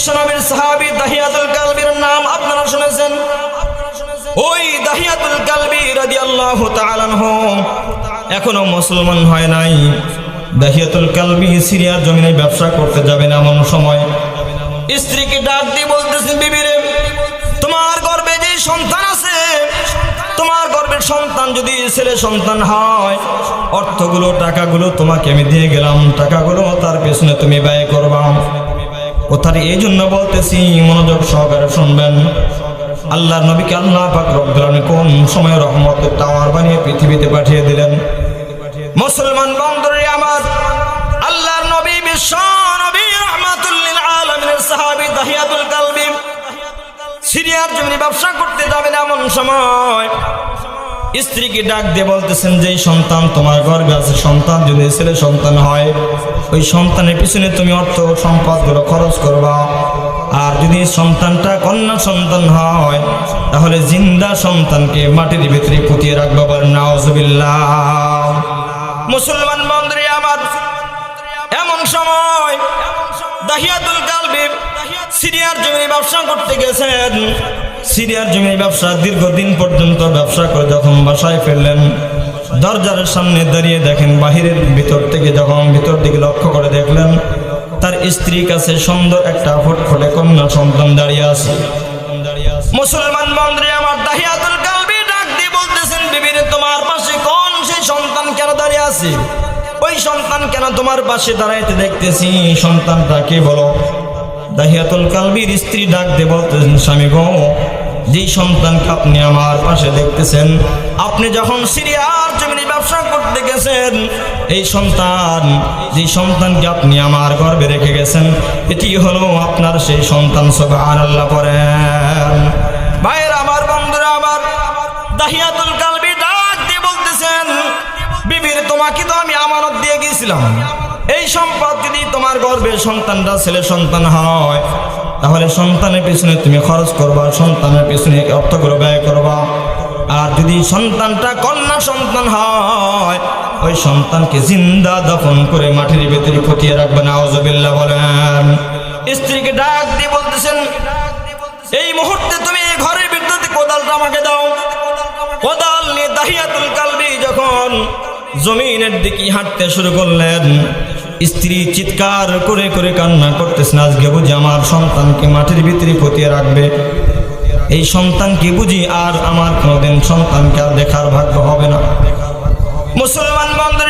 বিশ্বনবীর সাহাবী দাহিয়াতুল কালবির নাম আপনারা শুনেছেন। ওই দাহিয়াতুল কালবি রাদিয়াল্লাহু তাআলা আনহু এখনো মুসলমান হয় নাই। দাহিয়াতুল কালবি সিরিয়ার জমিনে ব্যবসা করতে যাবেন এমন সময় স্ত্রীকে ডাক দিয়ে বলতেছেন, বিবি রে, তোমার গর্ভে যে সন্তান আছে, তোমার গর্ভের সন্তান যদি ছেলে সন্তান হয়, অর্থগুলো টাকাগুলো তোমাকে আমি দিয়ে গেলাম, টাকাগুলো তার পেছনে তুমি ব্যয় করবা। কথাটি এই জন্য বলতেছি, মনোযোগ সহকারে শুনবেন। আল্লাহর নবীকে আল্লাহ পাক রব্বুল আলামিন কোন সময় রহমতের টাওয়ার বানিয়ে পৃথিবীতে পাঠিয়ে দিলেন। মুসলমান বন্ধুরা আমার, আল্লাহর নবী বিশ্ব নবী রাহমাতুল লিল আলামিনের সাহাবী দাহিয়াতুল কালবি সিরিয়ার জমিনে ব্যবসা করতে যাবেন এমন সময় স্ত্রীকে ডাক দিয়ে বলতেছেন, যেই সন্তান তোমার গর্ভে আছে, সন্তান যদি ছেলে সন্তান হয়, ওই সন্তানের পিছনে তুমি অর্থ সম্পদগুলো খরচ করবা। আর যদি সন্তানটা কন্যা সন্তান হয়, তাহলে জিন্দা সন্তানকে মাটির ভিতরে পুঁতিয়ে রাখবা। বলেন নাউজুবিল্লাহ। মুসলমান বন্ধুরা আমার, এমন সময় দাহিয়াতুল কালবি সিরিয়ার জমিনে ব্যবসা করতে গেছেন। সিরিয়ার জমিনে ব্যবসা দীর্ঘদিন পর্যন্ত ব্যবসা করে যখন বাসায় ফিরলেন, দরজার সামনে দাঁড়িয়ে দেখেন বাহিরের ভিতর থেকে, যখন ভিতর দিকে লক্ষ্য করে দেখলেন তার স্ত্রীর কাছে সুন্দর একটা ফুটফুটে কন্যা সন্তান দাঁড়িয়ে আছে। মুসলমান বন্ধুরা আমার, দাহিয়াতুল কালবি ডাক দিয়ে বলতেছেন, বিবি রে, তোমার পাশে কোন সেই সন্তান কেন দাঁড়িয়ে আছে? ওই সন্তান কেন তোমার পাশে দাঁড়াইতে দেখতেছি, সন্তানটা কে বলো? দাহিয়াতুল কালবির স্ত্রী ডাক দিয়ে বলতেছেন, স্বামী গো, যেই সন্তানকে আপনি আমার পাশে দেখতেছেন, আপনি যখন সিরিয়ার জমিনে ব্যবসা করতে গেছেন, এই সন্তান, যেই সন্তানকে আপনি আমার গর্ভে রেখে গেছেন, এটি হলো আপনার সেই সন্তান। সুবহানাল্লাহ পড়েন। ভাইয়ের আমার, বন্ধুরা আমার, দাহিয়াতুল কালবি ডাক দিয়ে বলতেছেন, বিবির, তোমাকে তো আমি আমানত দিয়ে গিয়েছিলাম, এই সম্পদ যদি তোমার গর্ভে সন্তানটা ছেলে সন্তান হয়, তাহলে সন্তানের পিছনে তুমি খরচ করবা, সন্তানের পিছনে অর্থগুলো ব্যয় করবা। আর যদি সন্তানটা কন্যা সন্তান হয়, ওই সন্তানকে জিন্দা দাফন করে মাটির ভিতরে পুঁতিয়ে রাখবে। নাউজুবিল্লাহ বলেন। স্ত্রীকে ডাক দিয়ে বলতেছেন, এই মুহূর্তে তুমি ঘরের ভিতরে কোদালটা আমাকে দাও। কোদাল নিয়ে দাহিয়াতুল কালবি যখন জমিনের দিকে হাঁটতে শুরু করলেন, স্ত্রী চিৎকার করে করে কান্না করতেছেন, আজকে বুঝি আমার সন্তানকে মাটির ভিতরে পুঁতিয়ে রাখবে, এই সন্তানকে বুঝি আর আমার কোনোদিন সন্তানকে আর দেখার ভাগ্য হবে না। মুসলমান বন্ধুরা